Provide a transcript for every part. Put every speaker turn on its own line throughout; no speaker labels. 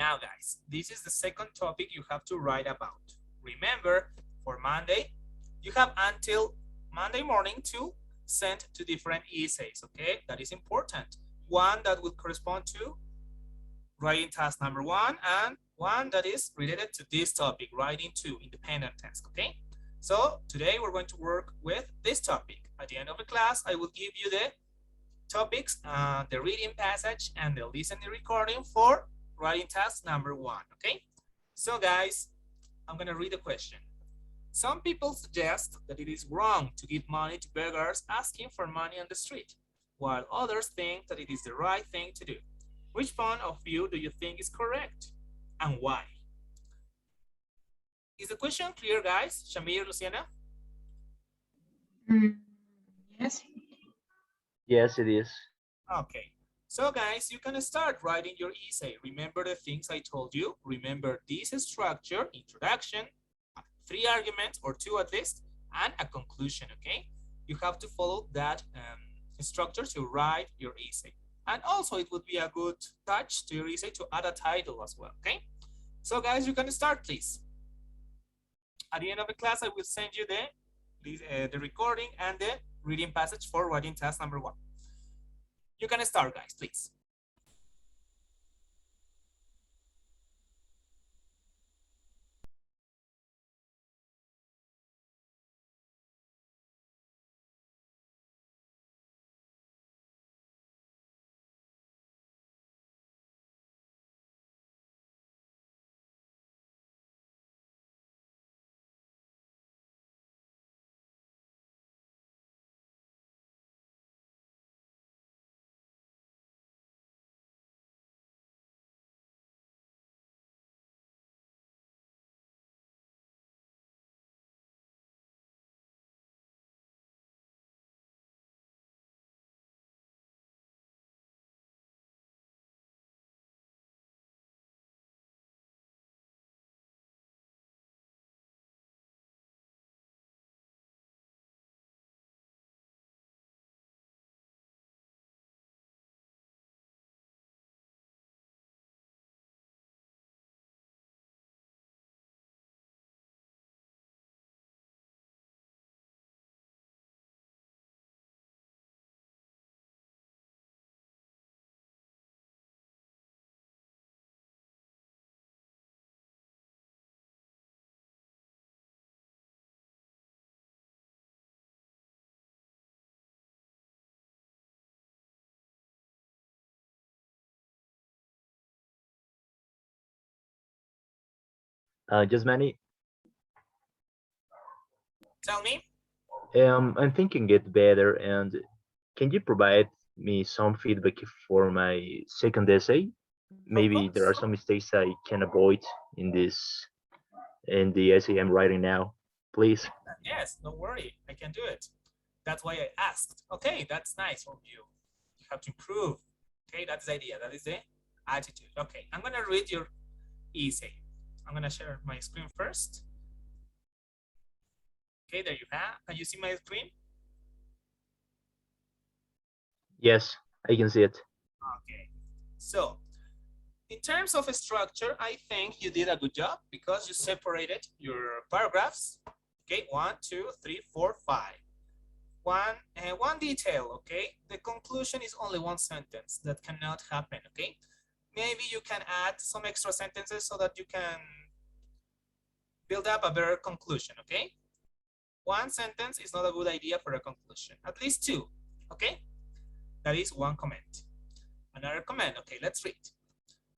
Now, guys, this is the second topic you have to write about. Remember, for Monday, you have until Monday morning to send to different essays, okay? That is important. One that will correspond to writing task number 1 and one that is related to this topic, writing 2, independent task, okay? So today we're going to work with this topic. At the end of the class, I will give you the topics, the reading passage and the listening recording for writing task number 1, okay? So guys, I'm gonna read the question. Some people suggest that it is wrong to give money to beggars asking for money on the street, while others think that it is the right thing to do. Which point of view do you think is correct and why? Is the question clear, guys? Shamir, Luciana?
Yes.
Yes, it is.
Okay. So guys, you can start writing your essay. Remember the things I told you. Remember this structure, introduction, 3 arguments or 2 at least, and a conclusion, okay? You have to follow that structure to write your essay. And also it would be a good touch to your essay to add a title as well, okay? So guys, you can start, please. At the end of the class, I will send you the recording and the reading passage for writing task number 1. You can start, guys, please.
Just many.
Tell me.
I'm thinking it better, and can you provide me some feedback for my second essay?
Of
Maybe there are
course.
some mistakes I can avoid in the essay I'm writing now. Please.
Yes, don't worry. I can do it. That's why I asked. Okay, that's nice from you. You have to improve. Okay, that's the idea. That is the attitude. Okay, I'm going to read your essay. I'm going to share my screen first. Okay, there you have. Can you see my screen?
Yes, I can see it.
Okay, so in terms of structure, I think you did a good job because you separated your paragraphs. Okay, 1, 2, 3, 4, 5. One detail, okay? The conclusion is only one sentence. That cannot happen, okay? Maybe you can add some extra sentences so that you can build up a better conclusion, okay? One sentence is not a good idea for a conclusion. At least 2, okay? That is one comment. Another comment, okay, let's read.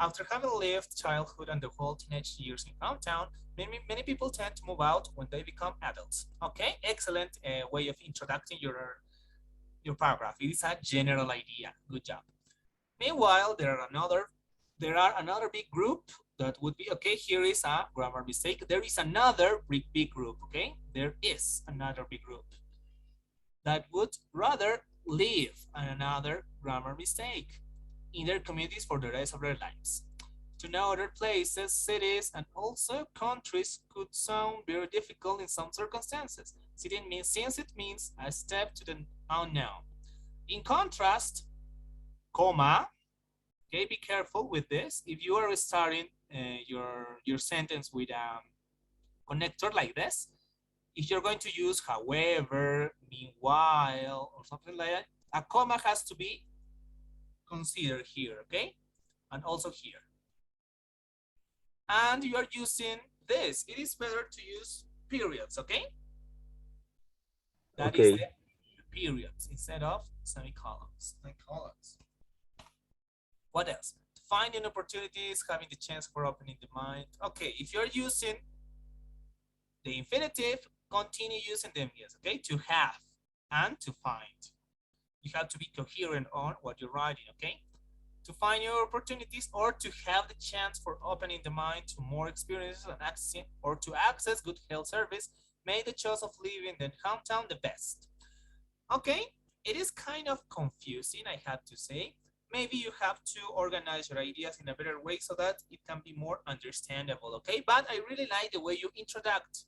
After having lived childhood and the whole teenage years in hometown, many people tend to move out when they become adults. Okay, excellent way of introducing your paragraph. It is a general idea. Good job. Meanwhile, there are another big group that would be, okay, here is a grammar mistake. There is another big group, okay? There is another big group that would rather live another grammar mistake in their communities for the rest of their lives. To know other places, cities, and also countries could sound very difficult in some circumstances, since it means a step to the unknown. In contrast, comma, Okay, be careful with this. If you are starting your sentence with a connector like this, if you're going to use however, meanwhile, or something like that, a comma has to be considered here, okay? And also here. And you are using this. It is better to use periods, okay? That is
Okay.
the periods instead of semicolons. Semicolons. What else? Finding opportunities, having the chance for opening the mind. Okay, if you're using the infinitive, continue using them, yes, okay? To have and to find. You have to be coherent on what you're writing, okay? To find new opportunities or to have the chance for opening the mind to more experiences and accessing or to access good health service, make the choice of living the hometown the best. Okay, it is kind of confusing, I have to say. Maybe you have to organize your ideas in a better way so that it can be more understandable, okay? But I really like the way you introduce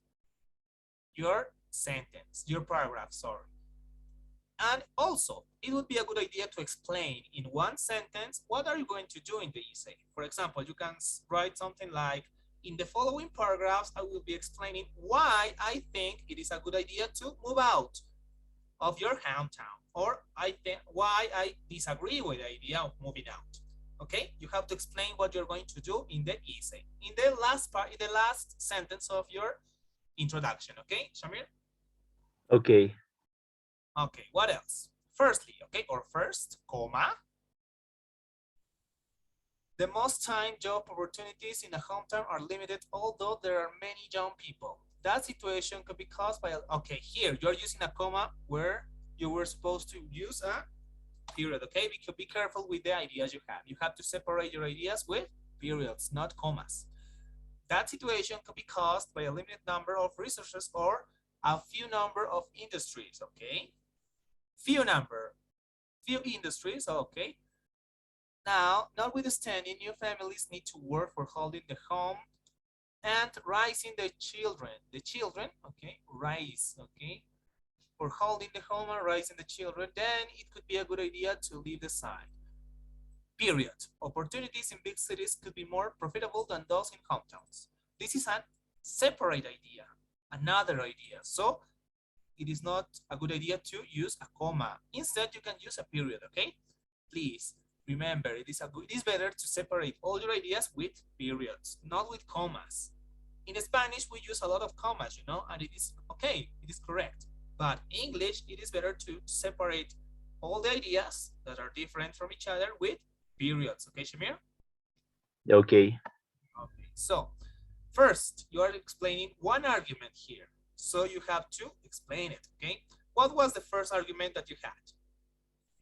your sentence, your paragraph, sorry. And also, it would be a good idea to explain in one sentence, what are you going to do in the essay? For example, you can write something like, in the following paragraphs, I will be explaining why I think it is a good idea to move out of your hometown, or I think why I disagree with the idea of moving out. Okay, you have to explain what you're going to do in the essay, in the last part, in the last sentence of your introduction. Okay, Shamir.
Okay.
Okay, what else? Firstly, okay, or first, comma. The most time job opportunities in a hometown are limited, although there are many young people. That situation could be caused by, okay, here you're using a comma where you were supposed to use a period, okay? Be careful with the ideas you have. You have to separate your ideas with periods, not commas. That situation could be caused by a limited number of resources or a few number of industries, okay? Few industries, okay? Now, notwithstanding, new families need to work for holding the home and raising the children. The children, okay, raise, okay, for holding the home and raising the children, then it could be a good idea to leave the side. Period. Opportunities in big cities could be more profitable than those in hometowns. This is a separate idea, another idea. So it is not a good idea to use a comma. Instead, you can use a period, okay? Please remember, it is better to separate all your ideas with periods, not with commas. In Spanish, we use a lot of commas, you know, and it is okay, it is correct. But English, it is better to separate all the ideas that are different from each other with periods. Okay, Shamir?
Okay.
Okay, so first, you are explaining one argument here. So you have to explain it, okay? What was the first argument that you had?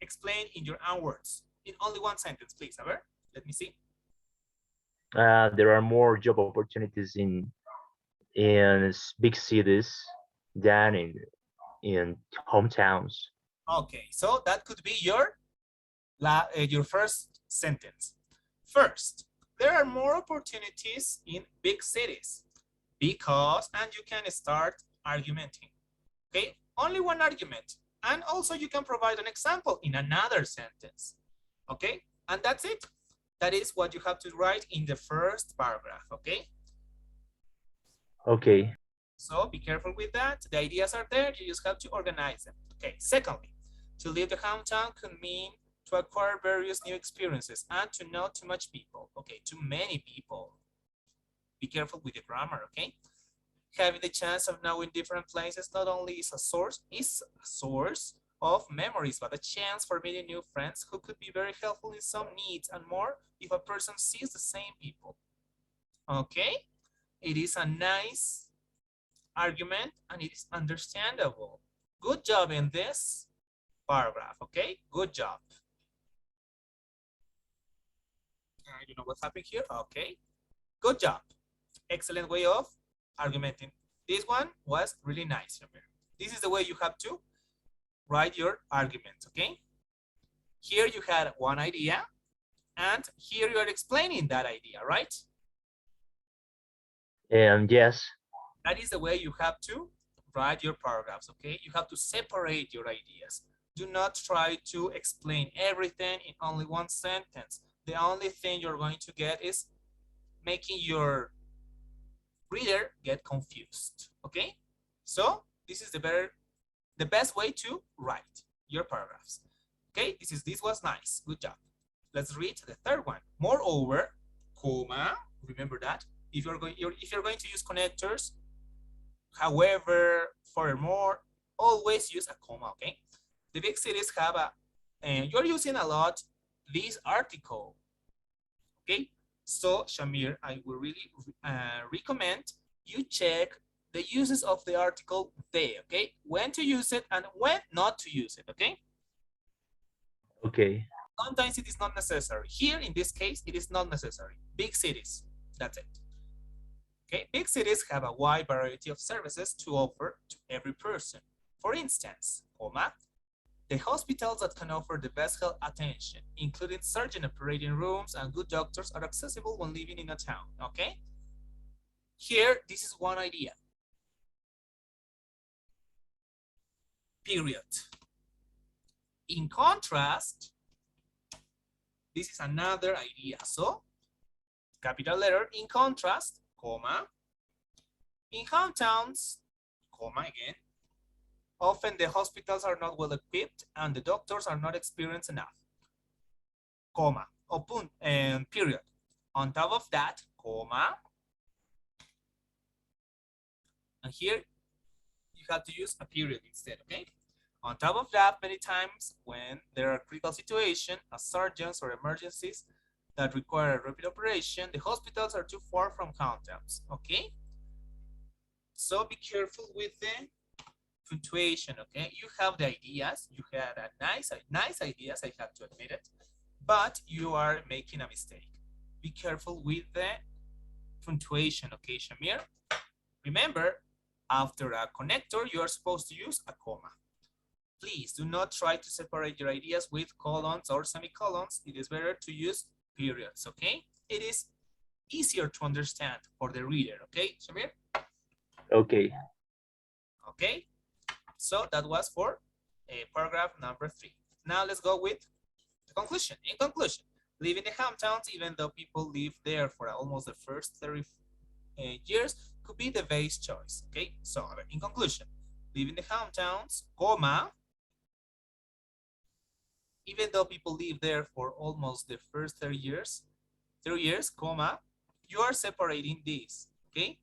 Explain in your own words. In only one sentence, please, Aver. Let me see.
There are more job opportunities in big cities than in hometowns.
Okay, so that could be your first sentence. First, there are more opportunities in big cities because, and you can start argumenting. Okay, only one argument. And also you can provide an example in another sentence. Okay, and that's it. That is what you have to write in the first paragraph, okay?
Okay.
So be careful with that. The ideas are there, you just have to organize them. Okay, secondly, to leave the hometown could mean to acquire various new experiences and to know too much people. Okay, too many people. Be careful with the grammar, okay? Having the chance of knowing different places not only is a source of memories, but a chance for meeting new friends who could be very helpful in some needs and more if a person sees the same people. Okay, it is a nice argument and it is understandable. Good job in this paragraph, okay? Good job. I don't know what's happening here. Okay, good job. Excellent way of argumenting. This one was really nice. Remember, this is the way you have to write your arguments, okay? Here you had one idea, and here you are explaining that idea, right?
And yes.
That is the way you have to write your paragraphs, okay? You have to separate your ideas. Do not try to explain everything in only one sentence. the only thing you're going to get is making your reader get confused. Okay, so this is the best way to write your paragraphs. Okay, this was nice. Good job. Let's read the third one. Moreover, comma. Remember that if you're going to use connectors, however, furthermore, always use a comma. Okay. The big cities have and you're using a lot this article. Okay. So Shamir, I will really recommend you check the uses of the article they. Okay. When to use it and when not to use it. Okay.
Okay.
Sometimes it is not necessary. Here, in this case, it is not necessary. Big cities, that's it. Okay, big cities have a wide variety of services to offer to every person. For instance, comma, the hospitals that can offer the best health attention, including surgeon operating rooms and good doctors, are accessible when living in a town. Okay, here, this is one idea. Period. In contrast, this is another idea. So, capital letter, in contrast, comma, in hometowns, comma again, often the hospitals are not well equipped and the doctors are not experienced enough, comma, and period. On top of that, comma, and here you have to use a period instead, okay? On top of that, many times when there are critical situations, as surgeons or emergencies that require a rapid operation, the hospitals are too far from hometowns, okay? So be careful with the punctuation, okay? You have the ideas, you had a nice ideas, I have to admit it, but you are making a mistake. Be careful with the punctuation, okay, Shamir? Remember, after a connector, you are supposed to use a comma. Please do not try to separate your ideas with colons or semicolons. It is better to use periods, okay? It is easier to understand for the reader, okay, Shamir?
Okay.
Okay, so that was for paragraph number 3. Now let's go with the conclusion. In conclusion, living in the hometowns, even though people live there for almost the first 30 years, could be the best choice, okay? So in conclusion, living in the hometowns, comma, even though people live there for almost the first 30 years, comma, you are separating these, okay?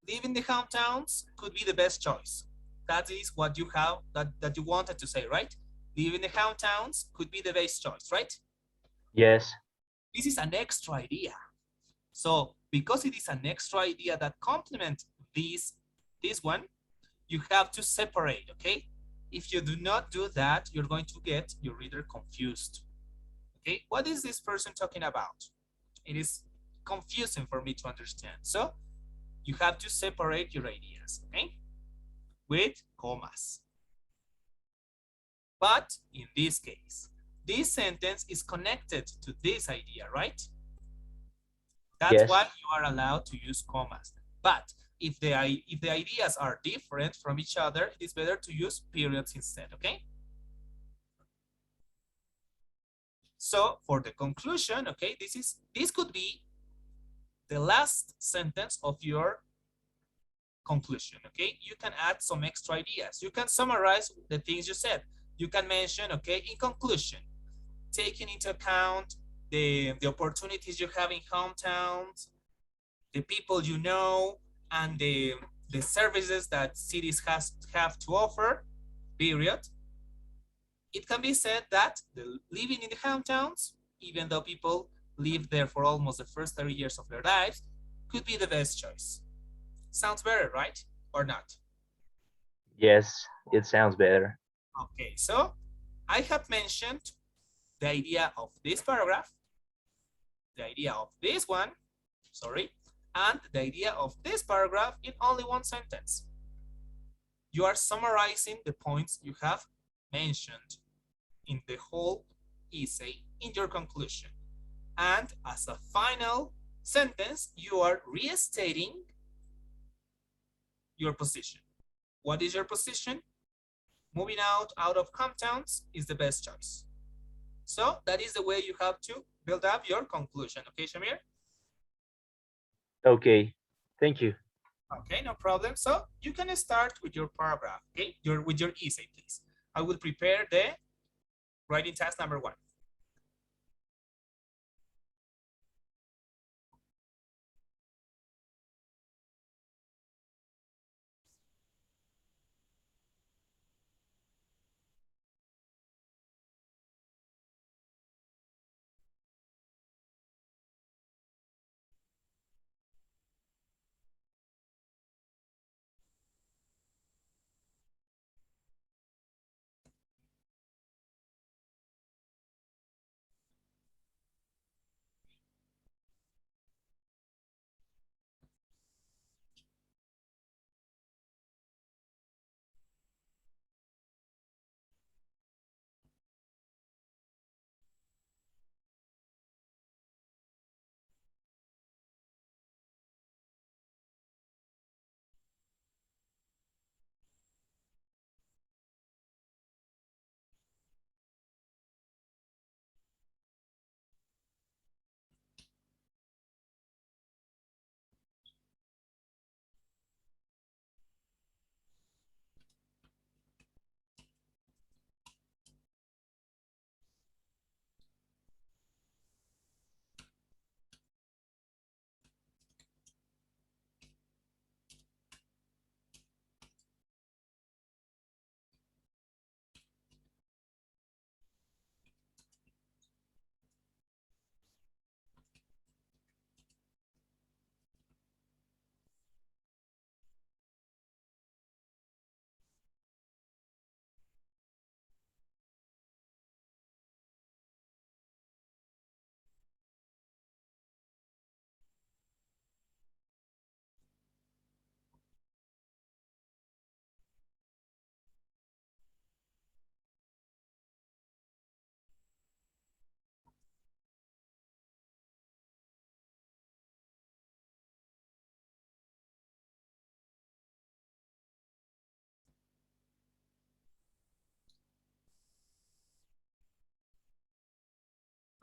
Living in the hometowns could be the best choice. That is what you have, that you wanted to say, right? Living in the hometowns could be the best choice, right?
Yes.
This is an extra idea. So because it is an extra idea that complements this one, you have to separate, okay? If you do not do that, you're going to get your reader confused. Okay, what is this person talking about? It is confusing for me to understand. So you have to separate your ideas, okay? With commas. But in this case, this sentence is connected to this idea, right? That's
Yes.
why you are allowed to use commas. But if the ideas are different from each other, it is better to use periods instead, okay? So for the conclusion, okay, this could be the last sentence of your conclusion, okay? You can add some extra ideas. You can summarize the things you said. You can mention, okay, in conclusion, taking into account the opportunities you have in hometowns, the people you know, and the services that cities have to offer, period. It can be said that the living in the hometowns, even though people live there for almost the first 30 years of their lives, could be the best choice. Sounds better, right? Or not?
Yes. It sounds better.
Okay, so I have mentioned the idea of this paragraph, the idea of this one, sorry, and the idea of this paragraph in only one sentence. You are summarizing the points you have mentioned in the whole essay in your conclusion. And as a final sentence, you are restating your position. What is your position? Moving out of hometowns is the best choice. So that is the way you have to build up your conclusion. Okay, Shamir?
Okay, thank you.
Okay, no problem. So you can start with your paragraph, okay? With your essay, please. I will prepare the writing task number 1.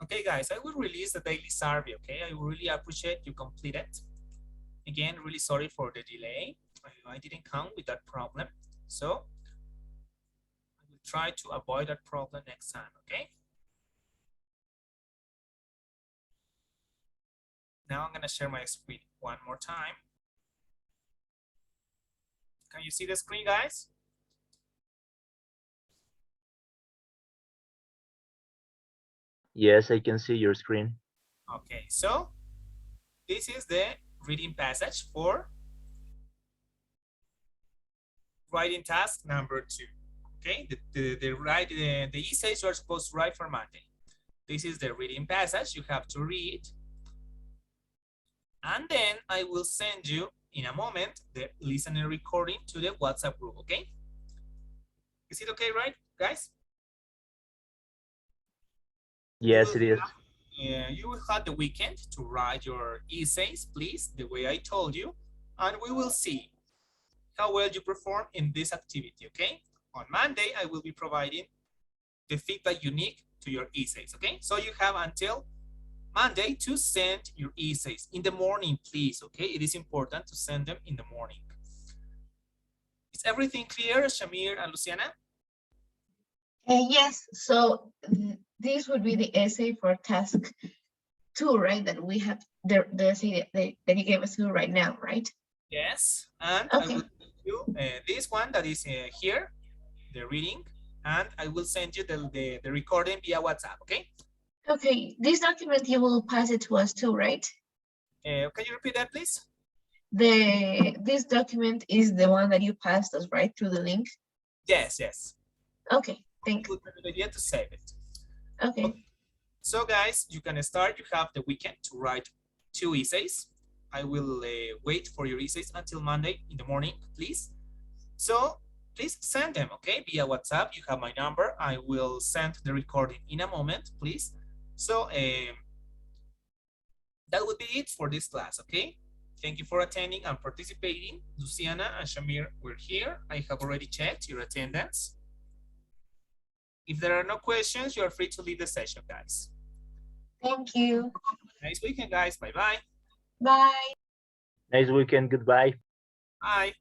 Okay, guys, I will release the daily survey, okay? I really appreciate you complete it. Again, really sorry for the delay. I didn't count with that problem. So I will try to avoid that problem next time, okay? Now I'm gonna share my screen one more time. Can you see the screen, guys?
Yes, I can see your screen.
Okay, so this is the reading passage for writing task number 2. Okay, the essays you are supposed to write for Monday. This is the reading passage you have to read. And then I will send you in a moment the listening recording to the WhatsApp group, okay? Is it okay, right, guys? You
Yes,
will
it is.
you will have the weekend to write your essays, please, the way I told you, and we will see how well you perform in this activity, okay? On Monday, I will be providing the feedback unique to your essays, okay? So you have until Monday to send your essays in the morning, please, okay? It is important to send them in the morning. Is everything clear, Shamir and Luciana?
Yes, so this would be the essay for task 2, right? That we have the essay that you gave us to right now, right?
Yes, and I
Okay.
will send you this one that is here, the reading, and I will send you the recording via WhatsApp, okay?
Okay, this document you will pass it to us too, right?
Can you repeat that, please?
This document is the one that you passed us, right, through the link?
Yes, yes.
Okay, thank you.
Good idea to save it.
Okay.
So guys, you can start. You have the weekend to write 2 essays. I will wait for your essays until Monday in the morning, please. So please send them, okay, via WhatsApp. You have my number. I will send the recording in a moment, please. So that would be it for this class, okay? Thank you for attending and participating. Luciana and Shamir were here. I have already checked your attendance. If there are no questions, you are free to leave the session, guys.
Thank you.
Nice weekend, guys. Bye-bye.
Bye.
Nice weekend. Goodbye.
Bye.